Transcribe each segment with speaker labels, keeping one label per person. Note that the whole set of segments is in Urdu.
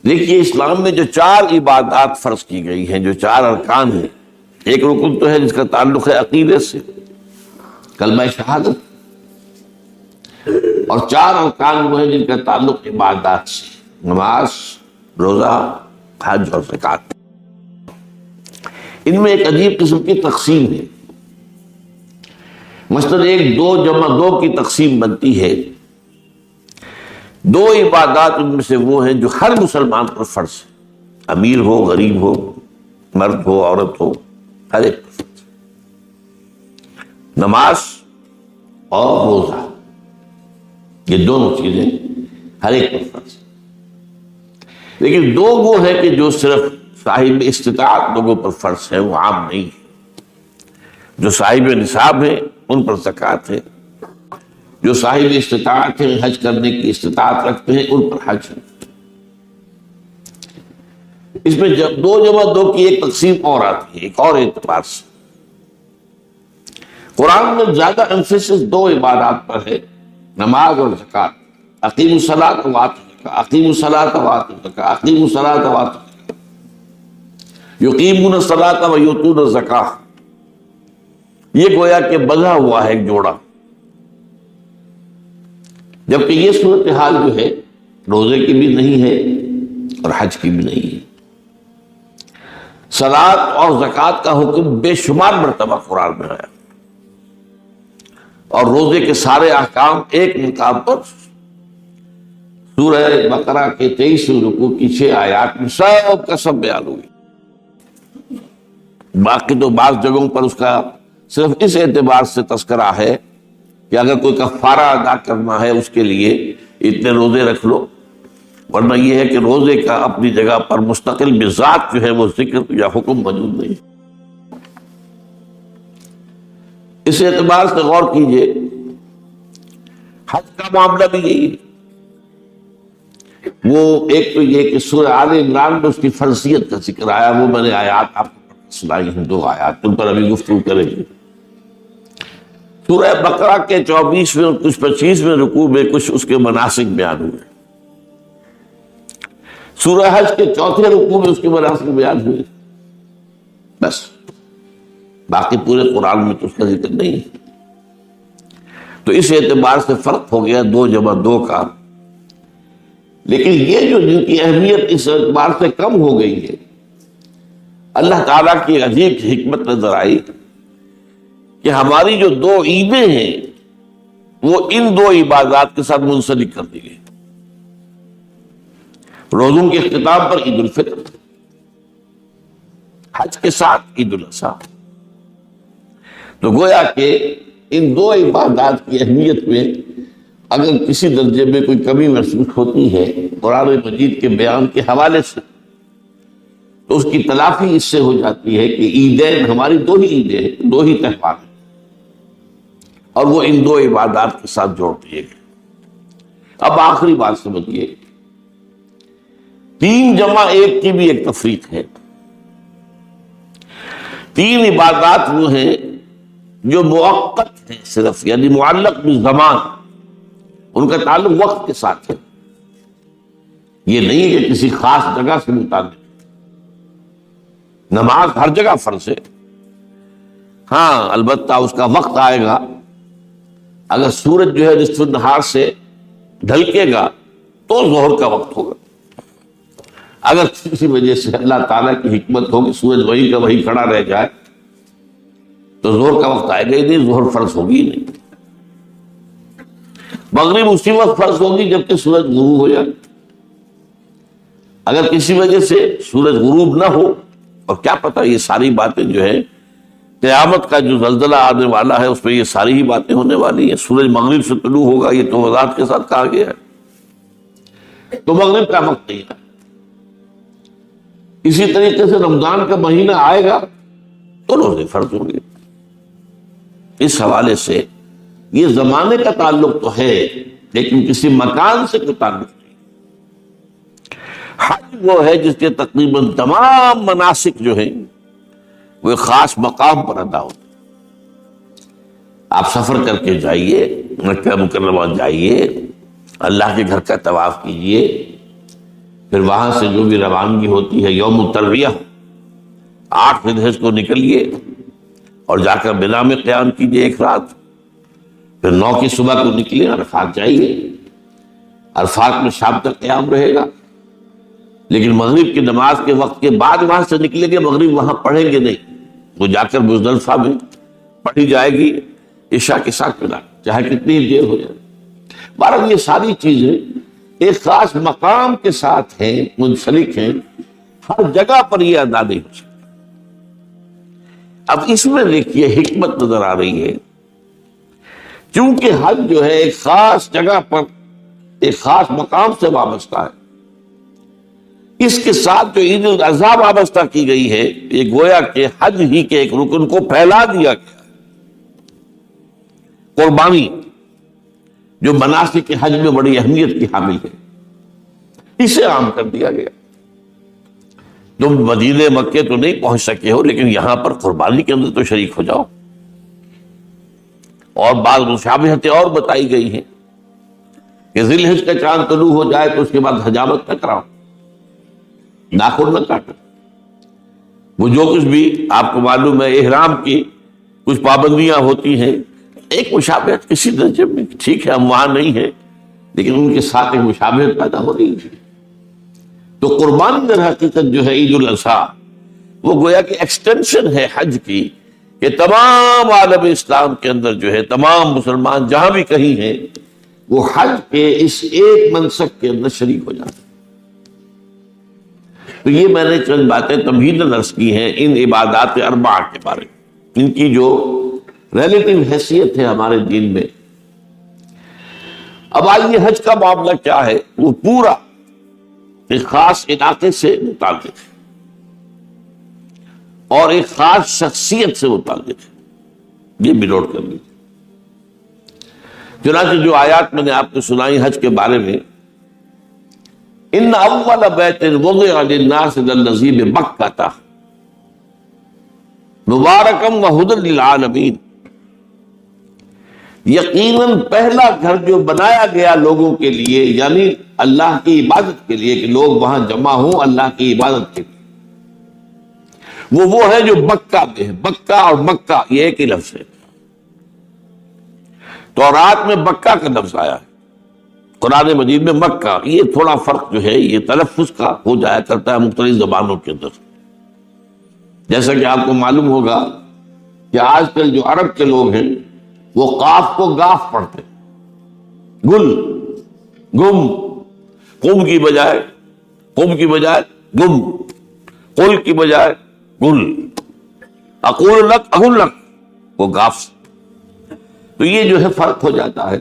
Speaker 1: دیکھیے اسلام میں جو 4 عبادات فرض کی گئی ہیں، جو 4 ارکان ہیں، ایک رکن تو ہے جس کا تعلق ہے عقیدے سے، کلمہ شہادت، اور 4 ارکان وہ ہیں جن کا تعلق عبادات سے، نماز، روزہ، حج اور زکوٰۃ۔ ان میں ایک عجیب قسم کی تقسیم ہے، مثلاً 1 2 جمع 2 کی تقسیم بنتی ہے۔ 2 عبادات ان میں سے وہ ہیں جو ہر مسلمان پر فرض ہے، امیر ہو، غریب ہو، مرد ہو، عورت ہو، ہر ایک پر فرض ہے، نماز اور روزہ، یہ دونوں چیزیں ہر ایک پر فرض ہے۔ لیکن 2 وہ ہے کہ جو صرف صاحب استطاعت لوگوں پر فرض ہے، وہ عام نہیں ہے۔ جو صاحب نصاب ہیں ان پر زکوٰۃ ہے، جو صاحب استطاعت ہیں، حج کرنے کی استطاعت رکھتے ہیں، ان پر حج ہے۔ اس میں 2 جمع 2 کی ایک تقسیم اور آتی ہے، ایک اور اعتبار سے۔ قرآن میں زیادہ ایمفیسس 2 عبادات پر ہے، نماز اور زکوٰۃ۔ اقیموا الصلاۃ وآتوا الزکاۃ، اقیموا الصلاۃ وآتوا الزکاۃ، اقیموا الصلاۃ وآتوا الزکاۃ، یقیمون الصلاۃ ویؤتون الزکاۃ۔ یہ گویا کہ بندھا ہوا ہے ایک جوڑا، جبکہ یہ صورتحال جو ہے روزے کی بھی نہیں ہے اور حج کی بھی نہیں ہے۔ صلاۃ اور زکوٰۃ کا حکم بے شمار مرتبہ قرآن میں آیا، اور روزے کے سارے احکام ایک مقام پر سورہ بقرہ کے 23 رکوع کی 6 آیات میں سب کا سب بیان ہوئی۔ باقی تو بعض جگہوں پر اس کا صرف اس اعتبار سے تذکرہ ہے کہ اگر کوئی کفارہ ادا کرنا ہے اس کے لیے اتنے روزے رکھ لو، ورنہ یہ ہے کہ روزے کا اپنی جگہ پر مستقل بذات جو ہے وہ ذکر یا حکم موجود نہیں۔ اس اعتبار سے غور کیجئے، حج کا معاملہ بھی یہی ہے۔ وہ ایک تو یہ کہ سورہ آل عمران میں اس کی فرضیت کا ذکر آیا، وہ میں نے آیات آپ کو سنائی ہیں، 2 آیات، ان پر ابھی گفتگو کریں گے۔ سورہ بقرہ کے 24ویں اور کچھ 25ویں رکوع میں کچھ اس کے مناسک بیان ہوئے، سورہ حج کے 4تھے رکوع میں اس کے مناسک بیان ہوئے، بس باقی پورے قرآن میں تو اس کا ذکر نہیں ہے۔ تو اس اعتبار سے فرق ہو گیا 2 جمع 2 کا۔ لیکن یہ جو جن کی اہمیت اس اعتبار سے کم ہو گئی ہے، اللہ تعالیٰ کی عجیب حکمت نظر آئی کہ ہماری جو 2 عیدیں ہیں وہ ان 2 عبادات کے ساتھ منسلک کر دی گئی۔ روزوں کے اختتام پر عید الفطر، حج کے ساتھ عید الاضحیٰ۔ تو گویا کہ ان 2 عبادات کی اہمیت میں اگر کسی درجے میں کوئی کمی محسوس ہوتی ہے قرآن مجید کے بیان کے حوالے سے، تو اس کی تلافی اس سے ہو جاتی ہے کہ عیدین ہماری 2 ہی عیدیں ہیں، 2 ہی تہوار ہیں، اور وہ ان 2 عبادات کے ساتھ جوڑ دیے گئے۔ اب آخری بات سمجھیے، 3 جمع 1 کی بھی ایک تفریق ہے۔ 3 عبادات وہ ہیں جو مؤقت ہیں صرف، یعنی معلق بالزمان، ان کا تعلق وقت کے ساتھ ہے، یہ نہیں ہے کہ کسی خاص جگہ سے متعلق۔ نماز ہر جگہ فرض ہے، ہاں البتہ اس کا وقت آئے گا، اگر سورج جو ہے نصف النہار سے ڈھلکے گا تو ظہر کا وقت ہوگا، اگر کسی وجہ سے اللہ تعالیٰ کی حکمت ہو کہ سورج وہیں کا وہیں کھڑا رہ جائے تو ظہر کا وقت آئے گا ہی نہیں، ظہر فرض ہوگی ہی نہیں۔ مغرب اسی وقت فرض ہوگی جبکہ سورج غروب ہو جائے، اگر کسی وجہ سے سورج غروب نہ ہو، اور کیا پتہ یہ ساری باتیں جو ہے قیامت کا جو زلزلہ آنے والا ہے اس میں یہ ساری ہی باتیں ہونے والی ہیں، سورج مغرب سے طلوع ہوگا، یہ تو وضاحت کے ساتھ کہا گیا ہے، تو مغرب کا وقت نہیں ہے۔ اسی طریقے سے رمضان کا مہینہ آئے گا تو روزے فرض ہوں گے۔ اس حوالے سے یہ زمانے کا تعلق تو ہے لیکن کسی مکان سے کوئی تعلق نہیں۔ حج وہ ہے جس کے تقریباً تمام مناسک جو ہیں وہ ایک خاص مقام پر ادا ہوتے ہیں۔ آپ سفر کر کے جائیے، مکہ مکرمہ جائیے، اللہ کے گھر کا طواف کیجیے، پھر وہاں سے جو بھی روانگی ہوتی ہے یوم الترویہ، 8 ذی الحجہ کو نکلیے اور جا کر منا میں قیام کیجیے ایک رات، پھر 9 کی صبح کو نکلے عرفات جائیے، عرفات میں شام تک قیام رہے گا، لیکن مغرب کی نماز کے وقت کے بعد وہاں سے نکلیں گے، مغرب وہاں پڑھیں گے نہیں، وہ جا کر مزدلفہ میں پڑھی جائے گی عشاء کے ساتھ ملا، چاہے کتنی دیر ہو جائے۔ بہرحال یہ ساری چیزیں ایک خاص مقام کے ساتھ ہیں، منسلک ہیں، ہر جگہ پر یہ ادا نہیں ہو سکتی۔ اب اس میں دیکھیے حکمت نظر آ رہی ہے، چونکہ حج جو ہے ایک خاص جگہ پر ایک خاص مقام سے وابستہ ہے، اس کے ساتھ جو عید الاضحیٰ وابستہ کی گئی ہے، یہ گویا کہ حج ہی کے ایک رکن کو پھیلا دیا گیا ہے۔ قربانی جو مناسک حج میں بڑی اہمیت کی حامل ہے، اسے عام کر دیا گیا۔ تم مدینے مکے تو نہیں پہنچ سکے ہو، لیکن یہاں پر قربانی کے اندر تو شریک ہو جاؤ۔ اور بعض مشابہتیں اور بتائی گئی ہیں کہ ذی الحجہ کا چاند طلوع ہو جائے تو اس کے بعد حجامت نہ کراؤ، ناخن نہ کاٹو، وہ جو کچھ بھی آپ کو معلوم ہے احرام کی کچھ پابندیاں ہوتی ہیں، ایک مشابہت کسی درجے میں، ٹھیک ہے ہم وہاں نہیں ہیں لیکن ان کے ساتھ ایک مشابہت پیدا ہو رہی ہے۔ تو قربانی در حقیقت جو ہے عید الاضحیٰ، وہ گویا کہ ایکسٹینشن ہے حج کی، کہ تمام عالم اسلام کے اندر جو ہے تمام مسلمان جہاں بھی کہیں ہیں وہ حج کے اس ایک منسک کے اندر شریک ہو جاتے ہیں۔ تو یہ میں نے چند باتیں تمہیداً عرض کی ہیں ان عبادات اربعہ کے بارے میں، ان کی جو ریلیٹیو حیثیت ہے ہمارے دین میں۔ اب آئیے حج کا معاملہ کیا ہے، وہ پورا ایک خاص علاقے سے متعلق ہے اور ایک خاص شخصیت سے متعلق ہے، یہ بھی نوٹ کر لیجیے۔ چنانچہ جو آیات میں نے آپ کو سنائی حج کے بارے میں، ان اول بیت وضع للناس للذی ببکۃ مبارکا وہدی للعالمین، یقیناً پہلا گھر جو بنایا گیا لوگوں کے لیے، یعنی اللہ کی عبادت کے لیے، کہ لوگ وہاں جمع ہوں اللہ کی عبادت کے لیے، وہ ہے جو مکہ میں ہے۔ بکہ اور مکہ یہ ایک ہی لفظ ہے، تورات میں بکہ کا لفظ آیا ہے، قرآن مجید میں مکہ۔ یہ تھوڑا فرق جو ہے یہ تلفظ کا ہو جایا کرتا ہے مختلف زبانوں کے اندر، جیسا کہ آپ کو معلوم ہوگا کہ آج کل جو عرب کے لوگ ہیں وہ قاف کو گاف پڑھتے، گل گم، قم کی بجائے گم، قل کی بجائے گل، اقول لک اقول لک، وہ گاف سے۔ تو یہ جو ہے فرق ہو جاتا ہے۔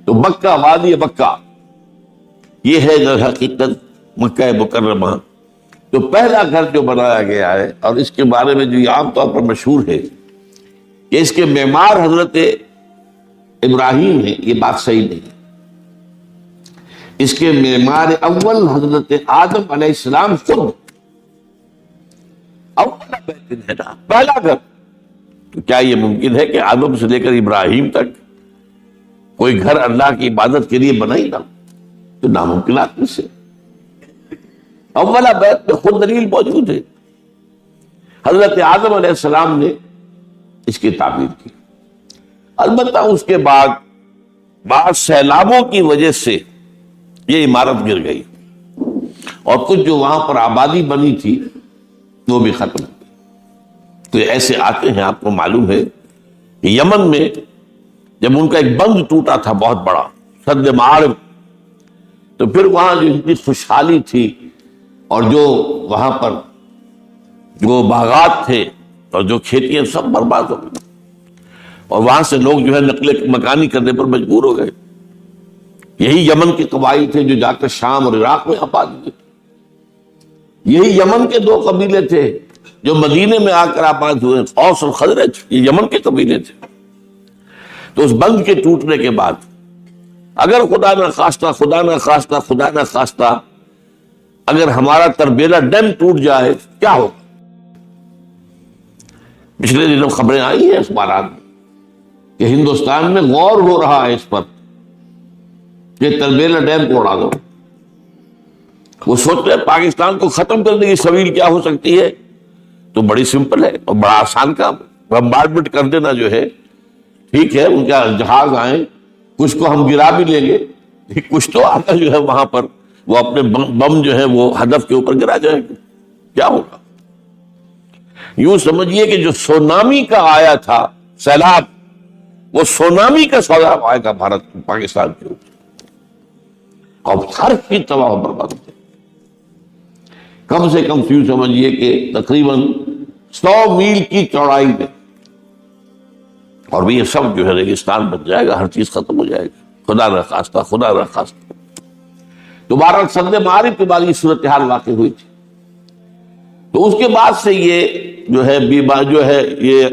Speaker 1: تو مکہ، وادی مکہ، یہ ہے در حقیقت مکہ مکرمہ۔ تو پہلا گھر جو بنایا گیا ہے، اور اس کے بارے میں جو یہ عام طور پر مشہور ہے کہ اس کے معمار حضرت ابراہیم ہیں، یہ بات صحیح نہیں ہے۔ اس کے معمار اول حضرت آدم علیہ السلام خود اول بیت ہے نا، پہلا گھر۔ تو کیا یہ ممکن ہے کہ آدم سے لے کر ابراہیم تک کوئی گھر اللہ کی عبادت کے لیے بنا ہی نہ؟ تو ناممکنات میں سے اولا بیت میں خود دلیل موجود ہے، حضرت آدم علیہ السلام نے اس کی تعبیر کی۔ البتہ اس کے بعد بعض سیلابوں کی وجہ سے یہ عمارت گر گئی اور کچھ جو وہاں پر آبادی بنی تھی وہ بھی ختم ہو گئی۔ تو ایسے آتے ہیں، آپ کو معلوم ہے کہ یمن میں جب ان کا ایک بند ٹوٹا تھا بہت بڑا، سد معارف، تو پھر وہاں جو اتنی خوشحالی تھی اور جو وہاں پر جو باغات تھے اور جو کھیتیاں سب برباد ہو گئی، اور وہاں سے لوگ جو ہے نقل مکانی کرنے پر مجبور ہو گئے۔ یہی یمن کے قبائل تھے جو جا کر شام اور عراق میں آباد ہوئے، یہی یمن کے 2 قبیلے تھے جو مدینے میں آ کر آباد ہوئے، اوس اور خزرج، یہ یمن کے قبیلے تھے۔ تو اس بند کے ٹوٹنے کے بعد اگر خدا نہ خواستہ اگر ہمارا تربیلا ڈیم ٹوٹ جائے کیا ہوگا؟ پچھلے دنوں خبریں آئی ہیں اخبارات میں کہ ہندوستان میں غور ہو رہا ہے اس پر کہ تربیلا ڈیم کو اڑا دو۔ وہ سوچتے ہیں پاکستان کو ختم کرنے کی سبیل کیا ہو سکتی ہے، تو بڑی سمپل ہے اور بڑا آسان کام، بمبارڈمنٹ کر دینا جو ہے، ٹھیک ہے ان کا جہاز آئیں، کچھ کو ہم گرا بھی لیں گے، کچھ تو آتا جو ہے وہاں پر وہ اپنے بم جو ہے وہ ہدف کے اوپر گرا جائے گا، کیا ہوگا؟ یوں سمجھیے کہ جو سونامی کا آیا تھا سیلاب، وہ سونامی کا سیلاب آئے گا بھارت پاکستان کے اوپر، اور ہر چیز تباہ و برباد ہو جائے، کم سے کم یوں سمجھیے کہ تقریباً 100 میل کی چوڑائی میں، اور بھی یہ سب جو ہے ریگستان بن جائے گا، ہر چیز ختم ہو جائے گا، خدا نہ خواستہ، خدا نہ خواستہ۔ دوبارہ سد معارف کے بعد یہ صورتحال واقع ہوئی تھی، تو اس کے بعد سے یہ جو ہے جو ہے یہ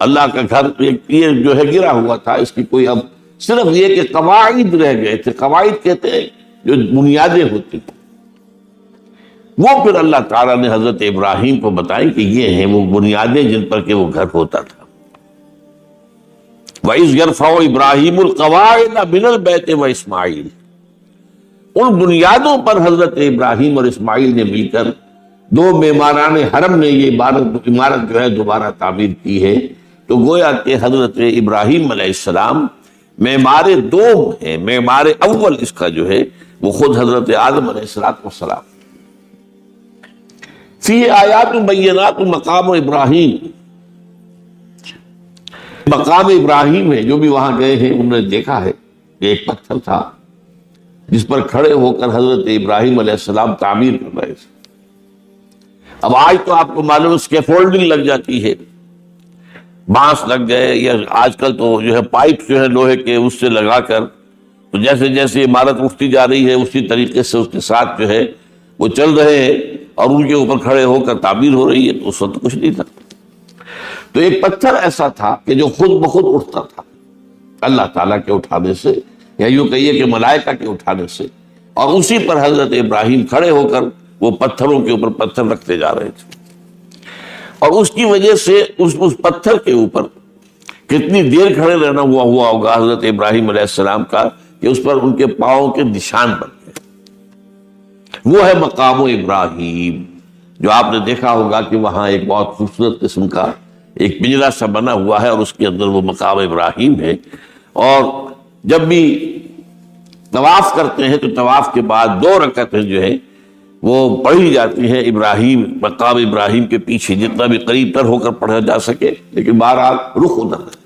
Speaker 1: اللہ کا گھر یہ جو ہے گرا ہوا تھا، اس کی کوئی اب صرف یہ کہ قواعد رہ گئے تھے، قواعد کہتے ہیں جو بنیادیں ہوتی ہیں، وہ پھر اللہ تعالیٰ نے حضرت ابراہیم کو بتائی کہ یہ ہیں وہ بنیادیں جن پر کہ وہ گھر ہوتا تھا۔ وَإِذْ يَرْفَعُ إِبْرَاهِيمُ الْقَوَاعِدَ مِنَ الْبَيْتِ وَإِسْمَاعِيلُ، ان بنیادوں پر حضرت ابراہیم اور اسماعیل نے مل کر دو معماران حرم نے یہ عمارت جو ہے دوبارہ تعمیر کی ہے، تو گویا کہ حضرت ابراہیم علیہ السلام معمار دوم ہے، معمار اول اس کا جو ہے وہ خود حضرت آدم علیہ السلام۔ فی آیات بینات مقام ابراہیم، مقام ابراہیم ہے، جو بھی وہاں گئے ہیں انہوں نے دیکھا ہے کہ ایک پتھر تھا جس پر کھڑے ہو کر حضرت ابراہیم علیہ السلام تعمیر کر رہے تھے۔ اب آج تو آپ کو معلوم اسکیفولڈنگ لگ جاتی ہے، بانس لگ گئے، یا آج کل تو جو ہے پائپ جو ہے لوہے کے اس سے لگا کر، تو جیسے جیسے عمارت اٹھتی جا رہی ہے اسی طریقے سے اس کے ساتھ جو ہے وہ چل رہے ہیں اور ان کے اوپر کھڑے ہو کر تعمیر ہو رہی ہے، تو اس وقت کچھ نہیں تھا۔ تو ایک پتھر ایسا تھا کہ جو خود بخود اٹھتا تھا اللہ تعالیٰ کے اٹھانے سے، یا یوں کہیے کہ ملائکہ کے اٹھانے سے، اور اسی پر حضرت ابراہیم کھڑے ہو کر وہ پتھروں کے اوپر پتھر رکھتے جا رہے تھے، اور اس کی وجہ سے اس پتھر کے اوپر کتنی دیر کھڑے رہنا ہوا ہوگا حضرت ابراہیم علیہ السلام کا، کہ اس پر ان کے پاؤں کے نشان بن گئے۔ وہ ہے مقام ابراہیم، جو آپ نے دیکھا ہوگا کہ وہاں ایک بہت خوبصورت قسم کا ایک پنجرا سا بنا ہوا ہے، اور اس کے اندر وہ مقام ابراہیم ہے۔ اور جب بھی طواف کرتے ہیں تو طواف کے بعد 2 رکعتیں جو ہے وہ پڑھی جاتی ہیں ابراہیم، مقام ابراہیم کے پیچھے، جتنا بھی قریب تر ہو کر پڑھا جا سکے، لیکن بہرحال رخ ادھر ہے۔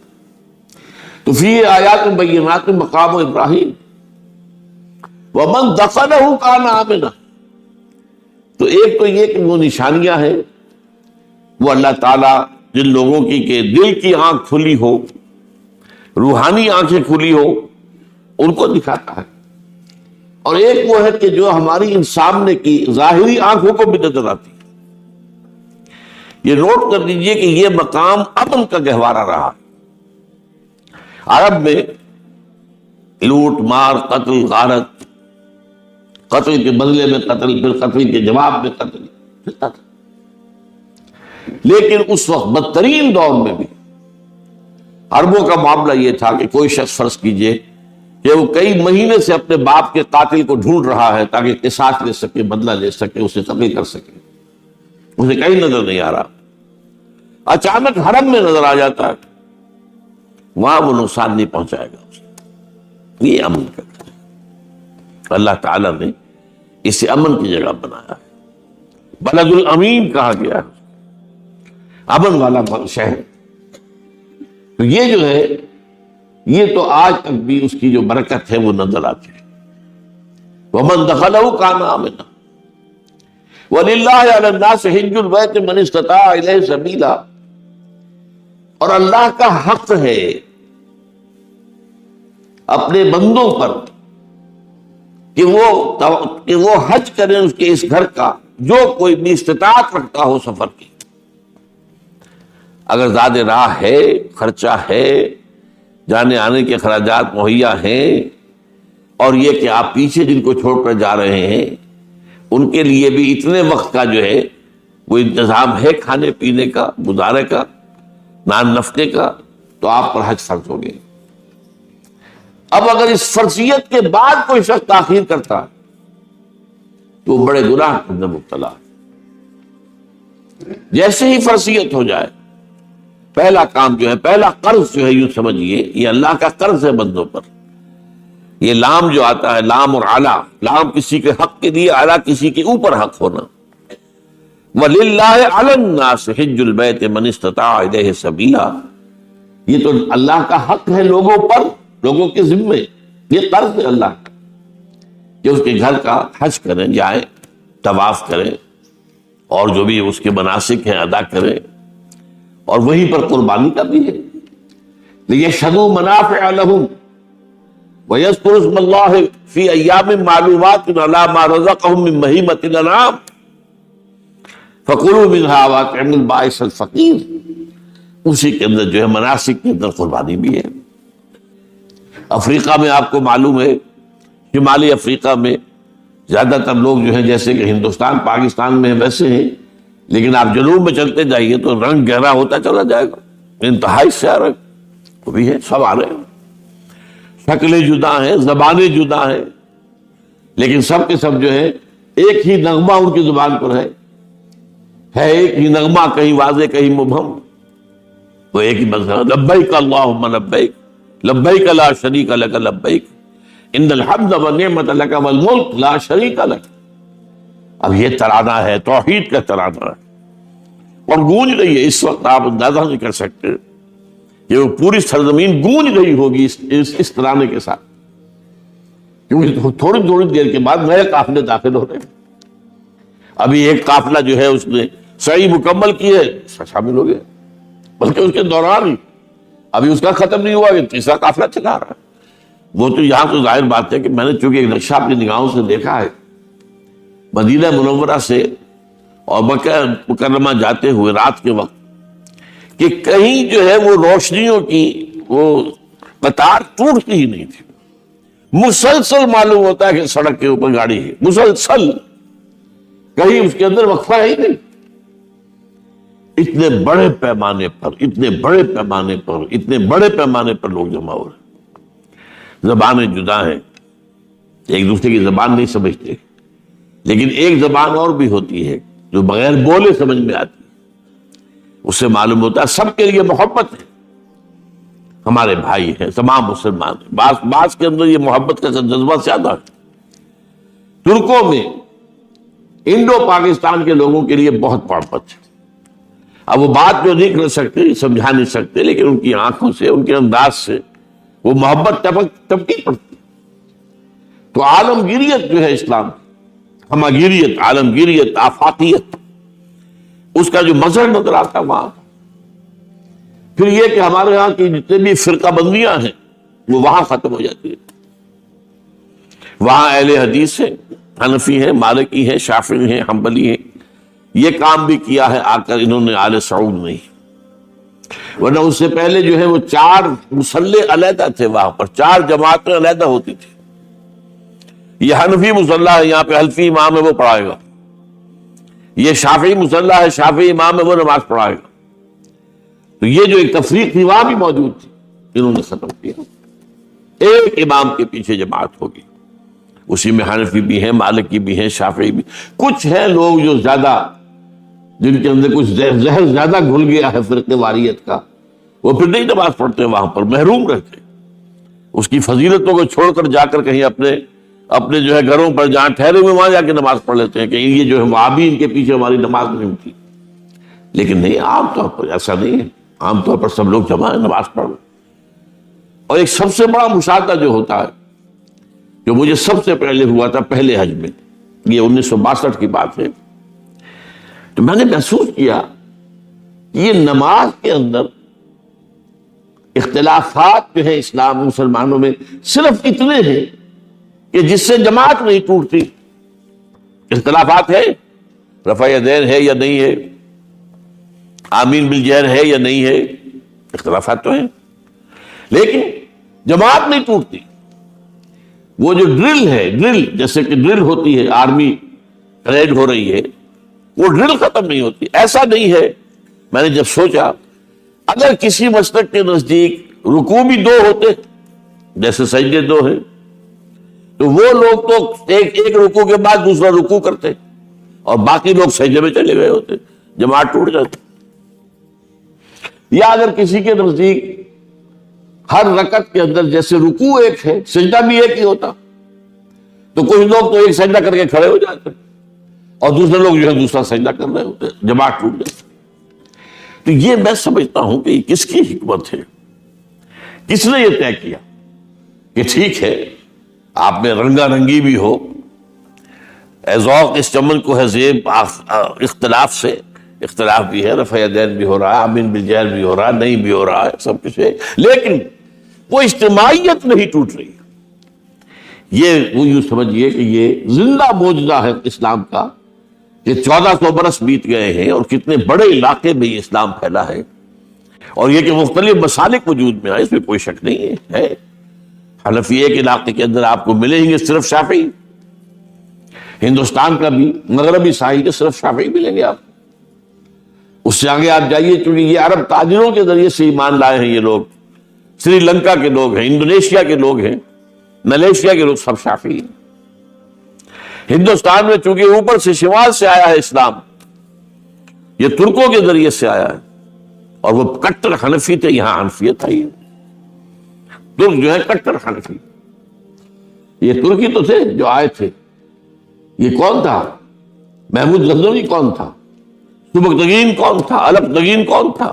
Speaker 1: تو فی آیات بینات مقام ابراہیم ومن دخلہ کان آمنا، تو ایک تو یہ کہ وہ نشانیاں ہیں، وہ اللہ تعالیٰ جن لوگوں کی کہ دل کی آنکھ کھلی ہو، روحانی آنکھیں کھلی ہو، ان کو دکھاتا ہے، اور ایک وہ ہے کہ جو ہماری ان سامنے کی ظاہری آنکھوں کو بھی نظر آتی ہے۔ یہ نوٹ کر لیجئے کہ یہ مقام امن کا گہوارہ رہا۔ عرب میں لوٹ مار، قتل، غارت، قتل کے بدلے میں قتل، پھر قتل کے جواب میں قتل چلتا تھا، لیکن اس وقت بدترین دور میں بھی عربوں کا معاملہ یہ تھا کہ کوئی شخص فرض کیجئے کہ وہ کئی مہینے سے اپنے باپ کے قاتل کو ڈھونڈ رہا ہے تاکہ قصاص لے سکے، بدلہ لے سکے، اسے قتل کر سکے، اسے کہیں نظر نہیں آ رہا، اچانک حرم میں نظر آ جاتا ہے، وہاں وہ نقصان نہیں پہنچائے گا اسے۔ یہ امن کا گھر ہے، اللہ تعالیٰ نے اسے امن کی جگہ بنایا ہے، بلد الامین کہا گیا ہے، امن والا شہر۔ تو یہ جو ہے یہ تو آج تک بھی اس کی جو برکت ہے وہ نظر آتی ہے۔ وَمَن دَخَلَهُ كَانَ آمِنًا وَلِلَّهِ عَلَى النَّاسِ حِجُّ الْبَيْتِ مَنِ اسْتَطَاعَ إِلَيْهِ سَبِيلًا، اور اللہ کا حق ہے اپنے بندوں پر کہ وہ حج کریں اس کے اس گھر کا، جو کوئی بھی استطاعت رکھتا ہو سفر کی۔ اگر زیادہ راہ ہے، خرچہ ہے، جانے آنے کے اخراجات مہیا ہیں، اور یہ کہ آپ پیچھے جن کو چھوڑ کر جا رہے ہیں ان کے لیے بھی اتنے وقت کا جو ہے وہ انتظام ہے کھانے پینے کا، گزارے کا، نان نفقے کا، تو آپ پر حج فرض ہو گئے۔ اب اگر اس فرضیت کے بعد کوئی شخص تاخیر کرتا ہے تو وہ بڑے گناہ کے اندر مبتلا ہے۔ جیسے ہی فرضیت ہو جائے، پہلا کام جو ہے، پہلا قرض جو ہے، یوں سمجھیے یہ اللہ کا قرض ہے بندوں پر۔ یہ لام جو آتا ہے، لام اور اعلیٰ، لام کسی کے حق کے لیے، اعلیٰ کسی کے اوپر حق ہونا۔ وَلِلَّهِ عَلَى النَّاسِ حِجُّ الْبَيْتِ مَنِ اسْتَطَاعَ إِلَيْهِ سَبِيلًا، یہ تو اللہ کا حق ہے لوگوں پر، لوگوں کے ذمے، یہ قرض ہے اللہ کا کہ اس کے گھر کا حج کریں، جائیں، طواف کریں، اور جو بھی اس کے مناسک ہیں ادا کریں، اور وہیں پر قربانی کا بھی ہے۔ لِيَشْهَدُوا مَنَافِعَ لَهُمْ وَيَذْكُرُوا اسْمَ اللَّهِ فِي أَيَّامٍ مَّعْلُومَاتٍ عَلَىٰ مَا رَزَقَهُم مِّن بَهِيمَةِ الْأَنْعَامِ فَكُلُوا مِنْهَا وَأَطْعِمُوا الْبَائِسَ الْفَقِيرَ، اسی کے اندر جو ہے مناسک کے اندر قربانی بھی ہے۔ افریقہ میں آپ کو معلوم ہے، شمالی افریقہ میں زیادہ تر لوگ جو ہیں جیسے کہ ہندوستان پاکستان میں ویسے ہیں، لیکن آپ جنوب میں چلتے جائیے تو رنگ گہرا ہوتا چلا جائے گا، انتہائی سیاہ رنگ وہ بھی ہے، سب آ رہے ہیں، شکلیں جدا ہیں، زبانیں جدا ہیں، لیکن سب کے سب جو ہے ایک ہی نغمہ ان کی زبان پر ہے ایک ہی نغمہ، کہیں واضح کہیں مبہم، وہ ایک ہی مذہب، لبیک اللہم لبیک لبیک لا شریک لک لبیک ان الحمد والنعمت لک والملک لا شریک لک۔ اب یہ ترانہ ہے، توحید کا ترانہ ہے، اور گونج رہی ہے اس وقت، آپ اندازہ نہیں کر سکتے کہ وہ پوری سرزمین گونج رہی ہوگی اس ترانے کے ساتھ، کیونکہ تھوڑی تھوڑی دیر کے بعد نئے قافلے داخل ہو رہے ہیں۔ ابھی ایک قافلہ جو ہے اس نے سعی مکمل کی ہے، شامل ہو گیا، بلکہ اس کے دوران ہی ابھی اس کا ختم نہیں ہوا کہ تیسرا قافلہ چلا رہا ہے۔ وہ تو یہاں تو ظاہر بات ہے کہ میں نے چونکہ ایک نقشہ اپنی نگاہوں سے دیکھا ہے مدینہ منورہ سے اور مکہ مکرمہ جاتے ہوئے رات کے وقت، کہ کہیں جو ہے وہ روشنیوں کی وہ قطار ٹوٹتی ہی نہیں تھی، مسلسل معلوم ہوتا ہے کہ سڑک کے اوپر گاڑی ہے، مسلسل، کہیں اس کے اندر وقفہ ہی نہیں۔ اتنے بڑے پیمانے پر، اتنے بڑے پیمانے پر، اتنے بڑے پیمانے پر لوگ جمع ہو رہے ہیں، زبانیں جدا ہیں، ایک دوسرے کی زبان نہیں سمجھتے، لیکن ایک زبان اور بھی ہوتی ہے جو بغیر بولے سمجھ میں آتی ہے، اس سے معلوم ہوتا ہے سب کے لیے محبت ہے، ہمارے بھائی ہیں، تمام مسلمان ہیں۔ بعض کے اندر یہ محبت کا جذبہ زیادہ ہے۔ ترکوں میں انڈو پاکستان کے لوگوں کے لیے بہت محبت ہے۔ اب وہ بات جو نہیں کر سکتے، سمجھا نہیں سکتے، لیکن ان کی آنکھوں سے، ان کے انداز سے وہ محبت ٹپکی پڑتی۔ تو عالمگیریت جو ہے اسلام، ہمگیریت، عالمگیریت، آفاقیت، اس کا جو مظہر نظر آتا ہے وہاں۔ پھر یہ کہ ہمارے یہاں کی جتنے بھی فرقہ بندیاں ہیں وہ وہاں ختم ہو جاتی ہے۔ وہاں اہل حدیث ہیں، حنفی ہیں، مالکی ہیں، شافعی ہیں، حنبلی ہیں، یہ کام بھی کیا ہے آ کر انہوں نے آل سعود نہیں، ورنہ اس سے پہلے جو ہے وہ 4 مصلے علیحدہ تھے، وہاں پر 4 جماعتیں علیحدہ ہوتی تھی۔ یہ حنفی مصلی ہے، یہاں پہ حنفی امام ہے وہ پڑھائے گا، یہ شافعی مصلی ہے، شافعی امام ہے وہ نماز پڑھائے گا۔ تو یہ جو ایک تفریق تھی وہاں بھی موجود تھی، انہوں نے ختم کیا، ایک امام کے پیچھے جماعت ہوگی، اسی میں حنفی بھی ہیں، مالکی بھی ہیں، شافعی بھی، کچھ ہیں لوگ جو زیادہ، جن کے اندر کچھ زہر زیادہ گھل گیا ہے فرقے واریت کا، وہ پھر نہیں نماز پڑھتے، وہاں پر محروم رہتے، اس کی فضیلتوں کو چھوڑ کر جا کر کہیں اپنے جو ہے گھروں پر جہاں ٹھہرے ہوئے وہاں جا کے نماز پڑھ لیتے ہیں کہ یہ جو ہے وہابی ان کے پیچھے ہماری نماز نہیں ہوتی۔ لیکن نہیں، عام طور پر ایسا نہیں ہے، عام طور پر سب لوگ جمع ہیں، نماز پڑھ۔ اور ایک سب سے بڑا مشاہدہ جو ہوتا ہے، جو مجھے سب سے پہلے ہوا تھا پہلے حج میں، یہ 1962 کی بات ہے، تو میں نے محسوس کیا کہ یہ نماز کے اندر اختلافات جو ہیں اسلام مسلمانوں میں صرف اتنے ہیں کہ جس سے جماعت نہیں ٹوٹتی۔ اختلافات ہے، رفع یدین ہے یا نہیں ہے، آمین بالجہر ہے یا نہیں ہے، اختلافات تو ہیں، لیکن جماعت نہیں ٹوٹتی۔ وہ جو ڈرل ہے، ڈرل جیسے کہ ڈرل ہوتی ہے، آرمی پریڈ ہو رہی ہے، وہ ڈرل ختم نہیں ہوتی۔ ایسا نہیں ہے، میں نے جب سوچا اگر کسی مسلک کے نزدیک رکوع بھی 2 ہوتے جیسے سجدے 2 ہیں، تو وہ لوگ تو ایک رکوع کے بعد دوسرا رکوع کرتے اور باقی لوگ سجدے میں چلے گئے ہوتے، جماعت ٹوٹ جاتی۔ یا اگر کسی کے نزدیک ہر رکعت کے اندر جیسے رکوع ایک ہے سجدہ بھی ایک ہی ہوتا، تو کچھ لوگ تو ایک سجدہ کر کے کھڑے ہو جاتے اور دوسرے لوگ جو ہے دوسرا سجدہ کر رہے ہوتے، جماعت ٹوٹ جاتی۔ تو یہ میں سمجھتا ہوں کہ یہ کس کی حکمت ہے، کس نے یہ طے کیا کہ ٹھیک ہے آپ میں رنگا رنگی بھی ہو، اے ذوق اس چمن کو ہے زیب، اختلاف سے اختلاف بھی ہے، رفع یدین بھی ہو رہا ہے، آمین بالجہر بھی ہو رہا ہے، نہیں بھی ہو رہا ہے، سب کچھ ہے، لیکن وہ اجتماعیت نہیں ٹوٹ رہی۔ یہ وہ یوں سمجھیے کہ یہ زندہ معجزہ ہے اسلام کا کہ 1400 برس بیت گئے ہیں اور کتنے بڑے علاقے میں یہ اسلام پھیلا ہے، اور یہ کہ مختلف مسالک وجود میں آئے، اس میں کوئی شک نہیں ہے۔ حنفی ایک علاقے کے اندر آپ کو ملیں گے صرف شافعی، ہندوستان کا بھی مغربی ساحل کے صرف شافعی ملیں گے آپ کو۔ اس سے آگے آپ جائیے، چونکہ یہ عرب تاجروں کے ذریعے سے ایمان لائے ہیں، یہ لوگ سری لنکا کے لوگ ہیں، انڈونیشیا کے لوگ ہیں، ملیشیا کے لوگ، سب شافعی ہیں۔ ہندوستان میں چونکہ اوپر سے شمال سے آیا ہے اسلام، یہ ترکوں کے ذریعے سے آیا ہے، اور وہ کٹر حنفی تھے، یہاں حنفیت آئی ہے۔ ترک جو ہے کٹر حنفی، یہ ترکی تو تھے جو آئے تھے۔ یہ کون تھا؟ محمود غزنوی کون تھا؟ سبکتگین کون تھا؟ الپتگین کون تھا؟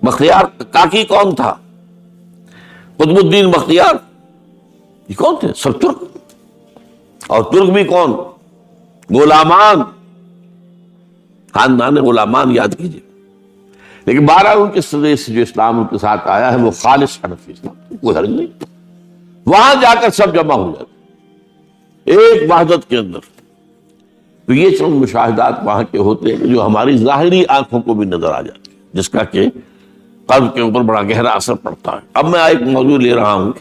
Speaker 1: بختیار کاکی کون تھا؟ قطب الدین بختیار، یہ کون تھے؟ سب ترک۔ اور ترک بھی کون؟ غلامان، خاندان غلامان یاد کیجیے۔ لیکن بہرحال ان کے ذریعے سے جو اسلام ان کے ساتھ آیا ہے وہ خالص حنفی اسلام، کوئی حرج نہیں۔ وہاں جا کر سب جمع ہو جاتے ایک وحدت کے اندر۔ تو یہ چند مشاہدات وہاں کے ہوتے ہیں جو ہماری ظاہری آنکھوں کو بھی نظر آ جاتے ہیں، جس کا کہ قلب کے اوپر بڑا گہرا اثر پڑتا ہے۔ اب میں ایک موضوع لے رہا ہوں،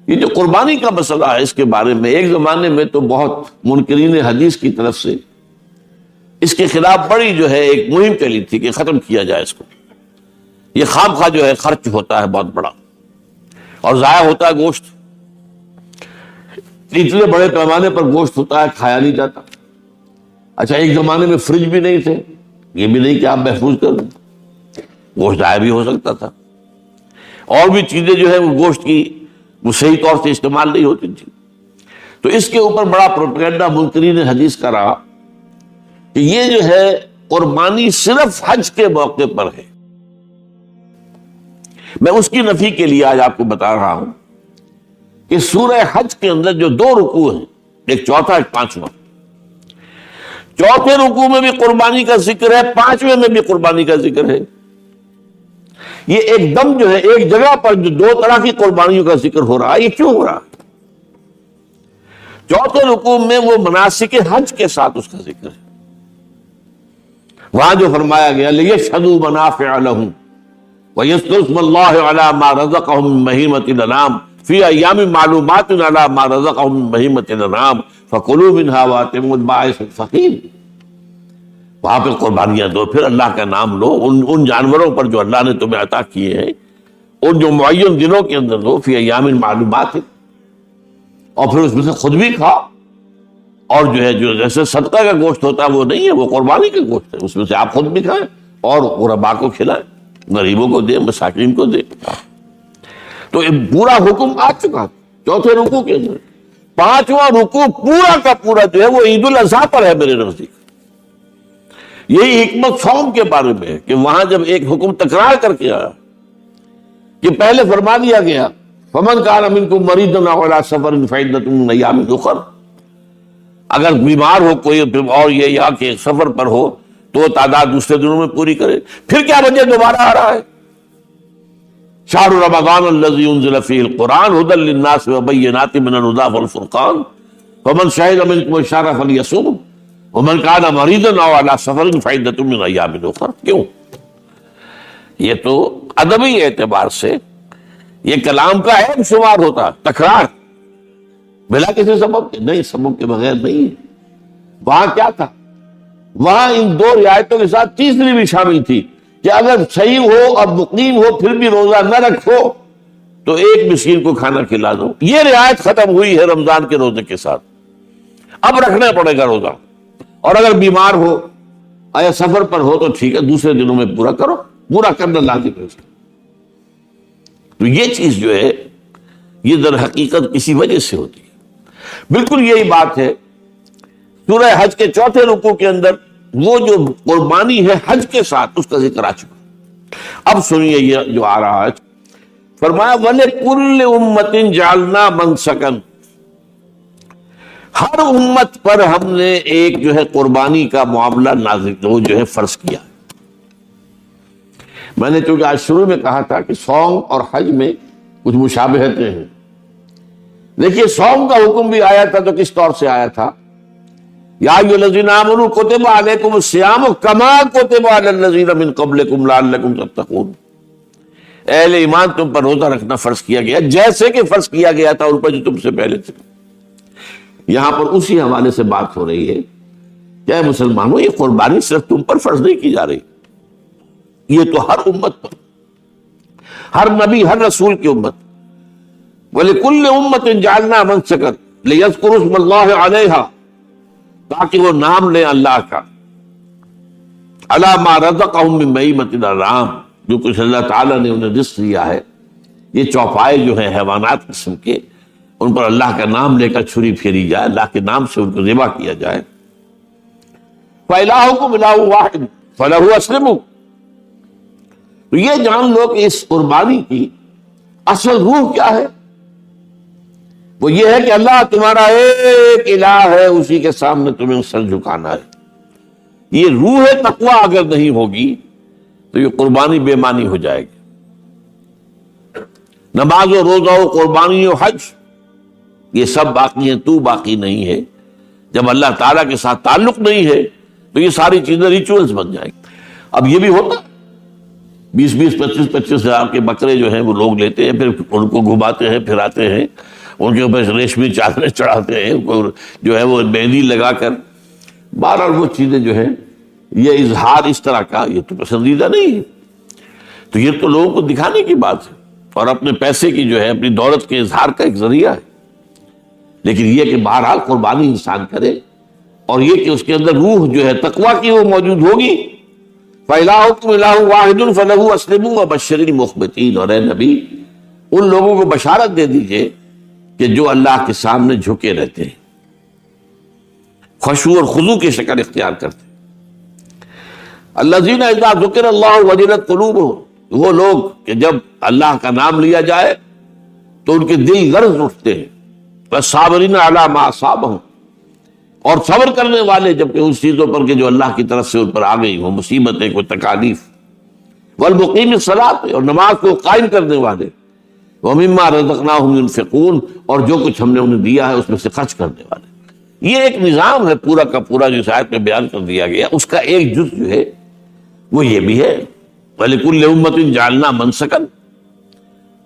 Speaker 1: یہ جو قربانی کا مسئلہ ہے، اس کے بارے میں ایک زمانے میں تو بہت منکرین حدیث کی طرف سے اس کے خلاف بڑی جو ہے ایک مہم چلی تھی کہ ختم کیا جائے اس کو، یہ خام خواہ جو ہے خرچ ہوتا ہے بہت بڑا اور ضائع ہوتا ہے گوشت، اتنے بڑے پیمانے پر گوشت ہوتا ہے، کھایا نہیں جاتا۔ اچھا ایک زمانے میں فریج بھی نہیں تھے، یہ بھی نہیں کہ آپ محفوظ کر دیں، گوشت ضائع بھی ہو سکتا تھا، اور بھی چیزیں جو ہے وہ گوشت کی وہ صحیح طور سے استعمال نہیں ہوتی تھی۔ تو اس کے اوپر بڑا پروپیگنڈا منکرین حدیث کا رہا کہ یہ جو ہے قربانی صرف حج کے موقع پر ہے۔ میں اس کی نفی کے لیے آج آپ کو بتا رہا ہوں کہ سورہ حج کے اندر جو 2 رکوع ہیں، ایک چوتھا ایک پانچواں، چوتھے رکوع میں بھی قربانی کا ذکر ہے، پانچویں میں بھی قربانی کا ذکر ہے۔ یہ ایک دم جو ہے ایک جگہ پر جو 2 طرح کی قربانیوں کا ذکر ہو رہا ہے، یہ کیوں ہو رہا ہے؟ چوتھے رکوع میں وہ مناسک حج کے ساتھ اس کا ذکر ہے، وہاں جو فرمایا گیا لِيَشْهَدُوا مَنَافِعَ لَهُمْ وَيَذْكُرُوا اسْمَ اللَّهِ عَلَى مَا رَزَقَهُم مِّن بَهِيمَةِ الْأَنْعَامِ فِي أَيَّامٍ مَّعْلُومَاتٍ عَلَى مَا رَزَقَهُم مِّن بَهِيمَةِ الْأَنْعَامِ فَكُلُوا مِنْهَا وَأَطْعِمُوا الْبَائِسَ الْفَقِيرَ۔ وہاں پہ قربانیاں دو، پھر اللہ کا نام لو، ان جانوروں پر جو اللہ نے تمہیں عطا کیے ہیں ان جو معین دنوں کے اندر دو، فی ایام معلومات، اور پھر اس میں سے خود بھی کھاؤ، اور جو ہے جو جیسے صدقہ کا گوشت ہوتا ہے وہ نہیں ہے، وہ قربانی کا گوشت ہے، اس میں سے آپ خود بھی کھائیں اور غرباء کو کھلائیں، غریبوں کو دیں، مساکین کو دیں۔ تو یہ پورا حکم آ چکا چوتھے رکوع کے اندر۔ پانچواں رکوع پورا کا پورا جو ہے وہ عید الاضحیٰ پر ہے میرے نزدیک۔ یہی حکمت صوم کے بارے میں ہے کہ وہاں جب ایک حکم تکرار کر کے آیا کہ پہلے فرما دیا گیا فَمَنْ كَانَ مِنْكُمْ مَرِيضًا أَوْ عَلَىٰ سَفَرٍ فَعِدَّةٌ مِّنْ أَيَّامٍ أُخَرَ، اگر بیمار ہو کوئی اور یہ یا کہ سفر پر ہو تو وہ تعداد دوسرے دنوں میں پوری کرے۔ پھر کیا وجہ دوبارہ آ رہا ہے؟ شہر رمضان الذی انزل فیہ القرآن ھدی للناس وبینات من الھدی والفرقان فمن شہد منکم الشہر فلیصمہ ومن کان مریضا او علی سفر فعدۃ من ایام اخر۔ کیوں؟ یہ تو ادبی اعتبار سے یہ کلام کا عیب شمار ہوتا، تکرار بلا کسی سبب کے، نہیں سبب کے بغیر نہیں ہے۔ وہاں کیا تھا؟ وہاں ان 2 رعایتوں کے ساتھ تیسری بھی شامل تھی کہ اگر صحیح ہو اور مقیم ہو پھر بھی روزہ نہ رکھو تو ایک مسکین کو کھانا کھلا دو. یہ رعایت ختم ہوئی ہے رمضان کے روزے کے ساتھ. اب رکھنا پڑے گا روزہ, اور اگر بیمار ہو یا سفر پر ہو تو ٹھیک ہے, دوسرے دنوں میں پورا کرو, پورا کرنا لازم ہے. تو یہ چیز جو ہے یہ در حقیقت کسی وجہ سے ہوتی ہے. بالکل یہی بات ہے سورہ حج کے چوتھے رکوع کے اندر وہ جو قربانی ہے حج کے ساتھ اس کا ذکر آ چکا. اب سنیے یہ جو آ رہا ہے, فرمایا وَلِكُلِّ أُمَّةٍ جَعَلْنَا مَنْسَكًا, ہر امت پر ہم نے ایک جو ہے قربانی کا معاملہ نازل وہ جو ہے فرض کیا. میں نے چونکہ آج شروع میں کہا تھا کہ صوم اور حج میں کچھ مشابہتیں ہیں. دیکھیے صوم کا حکم بھی آیا تھا تو کس طور سے آیا تھا؟ یا ایھا الذین آمنوا کتب علیکم الصیام کما کتب علی الذین من قبلکم لعلکم تتقون. اہل ایمان تم پر روزہ رکھنا فرض کیا گیا جیسے کہ فرض کیا گیا تھا ان پر جو تم سے پہلے تھے. یہاں پر اسی حوالے سے بات ہو رہی ہے کہ اے مسلمانوں یہ قربانی صرف تم پر فرض نہیں کی جا رہی, یہ تو ہر امت پر, ہر نبی ہر رسول کی امت. وَلِكُلِّ أُمَّةٍ جَعَلْنَا مَنْسَكًا لِيَذْكُرُوا اسْمَ اللَّهِ عَلَيْهَا, تاکہ وہ نام لیں اللہ کا, عَلَى مَا رَزَقَهُم مِّن بَهِيمَةِ الْأَنْعَامِ, جو کچھ اللہ تعالیٰ نے انہیں رزق دیا ہے. یہ چوپائے جو ہیں حیوانات قسم کے, ان پر اللہ کا نام لے کر چھری پھیری جائے, اللہ کے نام سے ان کو ذبح کیا جائے. فَإِلَٰهُكُمْ إِلَٰهٌ وَاحِدٌ فَلَهُ أَسْلِمُوا. تو یہ جان لو کہ اس قربانی کی اصل روح کیا ہے. وہ یہ ہے کہ اللہ تمہارا ایک الہ ہے, اسی کے سامنے تمہیں سر جھکانا ہے. یہ روح تقوی اگر نہیں ہوگی تو یہ قربانی بے معنی ہو جائے گی. نماز و روزہ و قربانی و حج یہ سب باقی ہیں, تو باقی نہیں ہے. جب اللہ تعالیٰ کے ساتھ تعلق نہیں ہے تو یہ ساری چیزیں ریچولز بن جائیں گی. اب یہ بھی ہوتا 20-20, 25-25 ہزار کے بکرے جو ہیں وہ لوگ لیتے ہیں, پھر ان کو گھماتے ہیں, پھراتے ہیں, ان کے اوپر ریشمی چادریں چڑھاتے ہیں, ان کو جو ہے وہ مہندی لگا کر. بہرحال وہ چیزیں جو ہیں یہ اظہار اس طرح کا یہ تو پسندیدہ نہیں ہے. تو یہ تو لوگوں کو دکھانے کی بات ہے اور اپنے پیسے کی جو ہے اپنی دولت کے اظہار کا ایک ذریعہ ہے. لیکن یہ کہ بہرحال قربانی انسان کرے اور یہ کہ اس کے اندر روح جو ہے تقویٰ کی وہ موجود ہوگی. فَإِلَٰهُكُمْ إِلَٰهٌ وَاحِدٌ فَلَهُ أَسْلِمُوا وَبَشِّرِ الْمُخْبِتِينَ. اور اے نبی ان لوگوں کو بشارت دے دیجئے کہ جو اللہ کے سامنے جھکے رہتے ہیں, خشوع اور خضوع کی شکل اختیار کرتے ہیں. الَّذِينَ إِذَا ذُكِرَ اللَّهُ وَجِلَتْ قُلُوبُهُمْ, وہ لوگ کہ جب اللہ کا نام لیا جائے تو ان کے دل لرز اٹھتے ہیں. وَالصَّابِرِينَ عَلَىٰ مَا أَصَابَهُمْ, اور صبر کرنے والے جبکہ اس چیزوں پر کہ جو اللہ کی طرف سے ان پر آ گئی, وہ مصیبتیں, کوئی تکالیف. وَالْمُقِيمِ الصَّلَاةِ, اور نماز کو قائم کرنے والے. وَمِمَّا رَزَقْنَاهُمْ يُنْفِقُونَ, اور جو کچھ ہم نے انہیں دیا ہے اس میں سے خرچ کرنے والے. یہ ایک نظام ہے پورا کا پورا جو اس آیت میں بیان کر دیا گیا. اس کا ایک جز جو ہے وہ یہ بھی ہے وَلِكُلِّ أُمَّةٍ جَعَلْنَا مَنْسَكًا.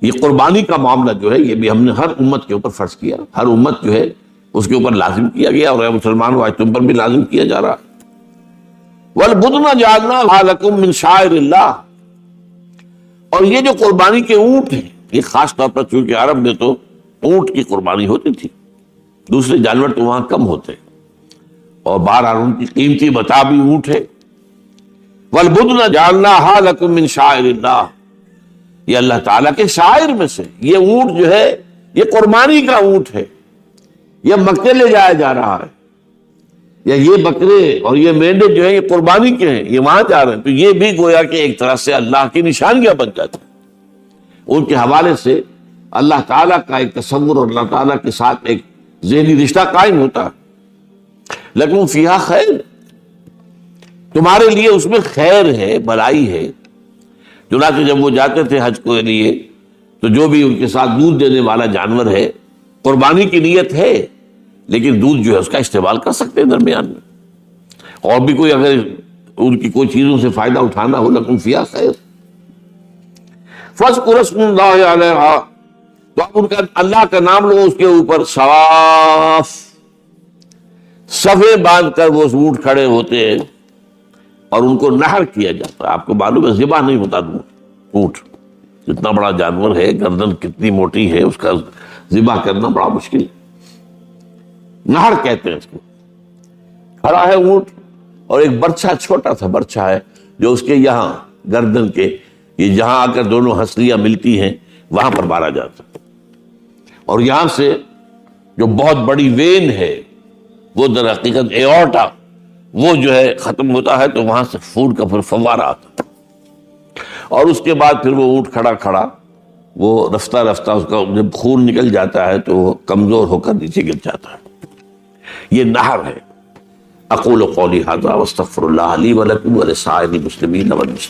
Speaker 1: یہ قربانی کا معاملہ جو ہے یہ بھی ہم نے ہر امت کے اوپر فرض کیا, ہر امت جو ہے اس کے اوپر لازم کیا گیا, اور اے مسلمانوں آج تم پر بھی لازم کیا جا رہا. وَالْبُدْنَ جَعَلْنَاهَا لَكُم مِّن شَعَائِرِ اللَّهِ, اور یہ جو قربانی کے اونٹ ہیں یہ خاص طور پر چونکہ عرب میں تو اونٹ کی قربانی ہوتی تھی, دوسرے جانور تو وہاں کم ہوتے اور بہرحال ان کی قیمتی متاع بھی اونٹ ہے. وَالْبُدْنَ جَعَلْنَاهَا لَكُم مِّن شَعَائِرِ اللَّهِ, یہ اللہ تعالیٰ کے شاعر میں سے یہ اونٹ جو ہے یہ قربانی کا اونٹ ہے, یہ مکے لے جایا جا رہا ہے, یا یہ بکرے اور یہ مینڈے جو ہیں یہ قربانی کے ہیں, یہ وہاں جا رہے ہیں. تو یہ بھی گویا کہ ایک طرح سے اللہ کی نشانیاں بن جاتی ہیں. ان کے حوالے سے اللہ تعالیٰ کا ایک تصور اور اللہ تعالیٰ کے ساتھ ایک ذہنی رشتہ قائم ہوتا ہے. لیکن فیہا خیر, تمہارے لیے اس میں خیر ہے, بھلائی ہے. چنانچہ جب وہ جاتے تھے حج کے لیے تو جو بھی ان کے ساتھ دودھ دینے والا جانور ہے, قربانی کی نیت ہے لیکن دودھ جو ہے اس کا استعمال کر سکتے ہیں درمیان میں, اور بھی کوئی اگر ان کی کوئی چیزوں سے فائدہ اٹھانا ہو. لکم فیہا خیر. فَاذْكُرُوا اسْمَ اللَّهِ عَلَيْهَا, تو اب ان کا اللہ کا نام لو اس کے اوپر. صواف, صفے باندھ کر وہ اونٹ کھڑے ہوتے ہیں اور ان کو نحر کیا جاتا ہے. آپ کو معلوم ہے ذبح نہیں ہوتا اونٹ, اتنا بڑا جانور ہے، گردن کتنی موٹی ہے، اس کا ذبح کرنا بڑا مشکل ہے۔ نہر کہتے ہیں اس کو۔ کھڑا ہے اونٹ اور ایک برچھا، چھوٹا سا برچھا ہے جو اس کے یہاں گردن کے، یہ جہاں آ کر دونوں ہنسلیاں ملتی ہیں وہاں پر مارا جاتا ہے، اور یہاں سے جو بہت بڑی وین ہے وہ در حقیقت ایورٹا، وہ جو ہے ختم ہوتا ہے، تو وہاں سے خون کا پھر فوارہ آتا ہے، اور اس کے بعد پھر وہ اونٹ کھڑا کھڑا وہ رفتہ رفتہ اس کا جب خون نکل جاتا ہے تو وہ کمزور ہو کر نیچے گر جاتا ہے۔ یہ نہر ہے۔ اقول قولی ھذا واستغفر اللہ لی ولکم ولسائر المسلمین والمسلمات۔